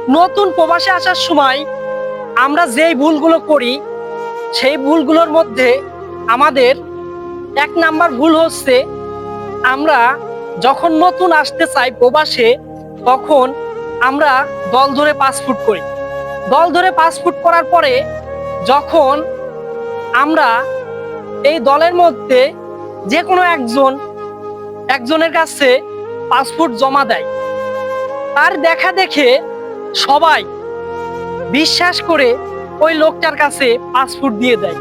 নতুন প্রবাসে আসার সময় আমরা যেই ভুলগুলো করি সেই ভুলগুলোর মধ্যে আমাদের 1 নাম্বার ভুল হচ্ছে, আমরা যখন নতুন আসতে চাই প্রবাসে তখন আমরা দল ধরে পাসপোর্ট করি। দল ধরে পাসপোর্ট করার পরে যখন আমরা এই দলের মধ্যে যে কোনো একজনের কাছে পাসপোর্ট জমা দেয়, তার দেখা দেখে সবাই বিশ্বাস করে ওই লোকটার কাছে পাসপোর্ট দিয়ে দেয়।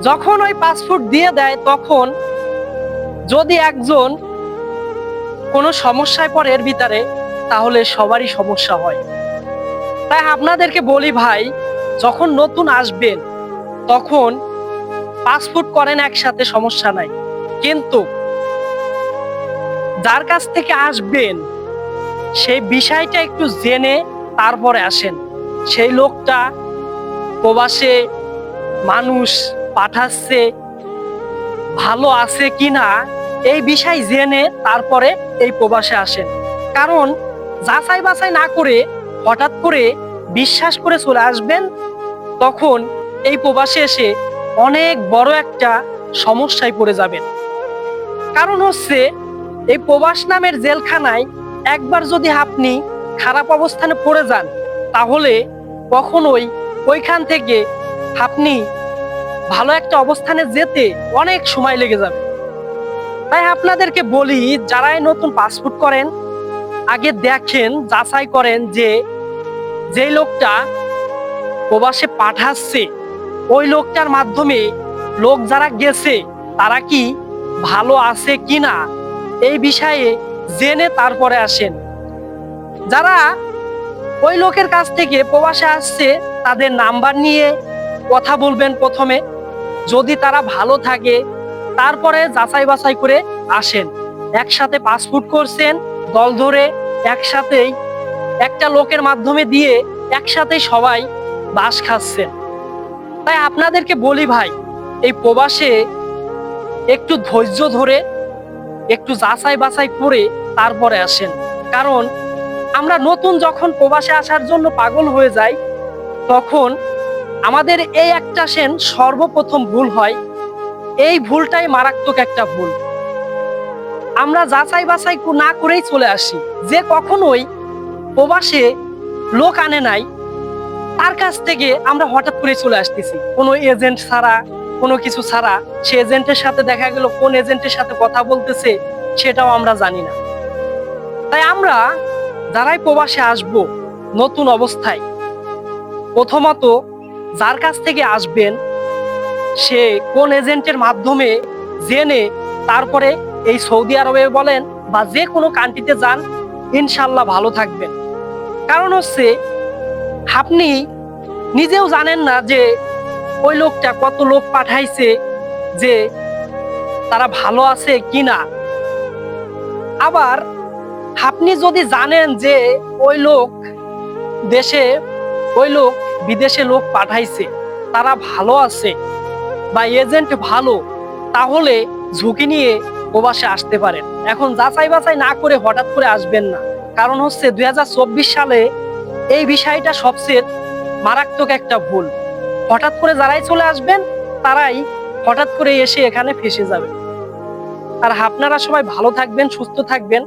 যখন ওই পাসপোর্ট দিয়ে দেয় তখন যদি একজন কোনো সমস্যায় পড়ে এর ভিতরে, তাহলে সবারই সমস্যা হয়। তাই আপনাদেরকে বলি ভাই, যখন নতুন আসবেন তখন পাসপোর্ট করেন একসাথে, সমস্যা নাই, কিন্তু যার কাছ থেকে আসবেন সেই বিষয়টা একটু জেনে তারপরে আসেন। সেই লোকটা প্রবাসে মানুষ পাঠাচ্ছে ভালো আছে কিনা এই বিষয় জেনে তারপরে এই প্রবাসে আসেন। কারণ যাচাই বাছাই না করে হঠাৎ করে বিশ্বাস করে চলে আসবেন, তখন এই প্রবাসে এসে অনেক বড় একটা সমস্যায় পড়ে যাবেন। কারণ হচ্ছে, এই প্রবাস নামের জেলখানায় একবার যদি আপনি খারাপ অবস্থানে পড়ে যান, তাহলে কখনোই ওইখান থেকে আপনি ভালো একটা অবস্থানে যেতে অনেক সময় লেগে যাবে। তাই আপনাদেরকে বলি, যারাই নতুন পাসপোর্ট করেন আগে দেখেন, যাচাই করেন যে যেই লোকটা প্রবাসে পাঠাচ্ছে ওই লোকটার মাধ্যমে লোক যারা গেছে তারা কি ভালো আছে কিনা এই বিষয়ে জেনে তারপরে আসেন। যারা ওই লোকের কাছ থেকে প্রবাসে আসছে তাদের নাম্বার নিয়ে কথা বলবেন প্রথমে, যদি তারা ভালো থাকে তারপরে যাচাই বাছাই করে আসেন। একসাথে পাসপোর্ট করছেন দল ধরে, একসাথেই একটা লোকের মাধ্যমে দিয়ে একসাথে সবাই বাস খাচ্ছেন। তাই আপনাদেরকে বলি ভাই, এই প্রবাসে একটু ধৈর্য ধরে একটু যাচাই বাছাই করে তারপরে আসেন। কারণ আমরা নতুন যখন প্রবাসে আসার জন্য পাগল হয়ে যাই, তখন আমাদের এই একটা সর্বপ্রথম ভুল হয়। এই ভুলটাই মারাত্মক একটা ভুল। আমরা যাচাই বাছাই না করেই চলে আসি। যে কখনোই প্রবাসে লোক আনে নাই তার কাছ থেকে আমরা হঠাৎ করে চলে আসতেছি কোনো এজেন্ট ছাড়া, কোনো কিছু ছাড়া। সে এজেন্টের সাথে দেখা গেল কোন এজেন্টের সাথে কথা বলতেছে সেটাও আমরা জানি না। তাই আমরা যারাই প্রবাসে আসব নতুন অবস্থায়, প্রথমত যার কাছ থেকে আসবেন সে কোন এজেন্টের মাধ্যমে জেনে তারপরে এই সৌদি আরবে বলেন বা যে কোনো কান্ট্রিতে যান, ইনশাল্লাহ ভালো থাকবেন। কারণ হচ্ছে, আপনি নিজেও জানেন না যে ওই লোকটা কত লোক পাঠাইছে, যে তারা ভালো আছে কিনা। আবার আপনি যদি জানেন যে ওই লোক বিদেশে লোক পাঠাইছে, তারা ভালো আছে বা এজেন্ট ভালো, তাহলে ঝুঁকি নিয়ে প্রবাসে আসতে পারেন। এখন যাচাই বাছাই না করে হঠাৎ করে আসবেন না। কারণ হচ্ছে 2024 সালে এই বিষয়টা সবচেয়ে মারাত্মক একটা ভুল। হঠাৎ করে যারাই চলে আসবেন তারাই হঠাৎ করে এসে এখানে ফেসে যাবে। আর আপনারা সবাই ভালো থাকবেন, সুস্থ থাকবেন।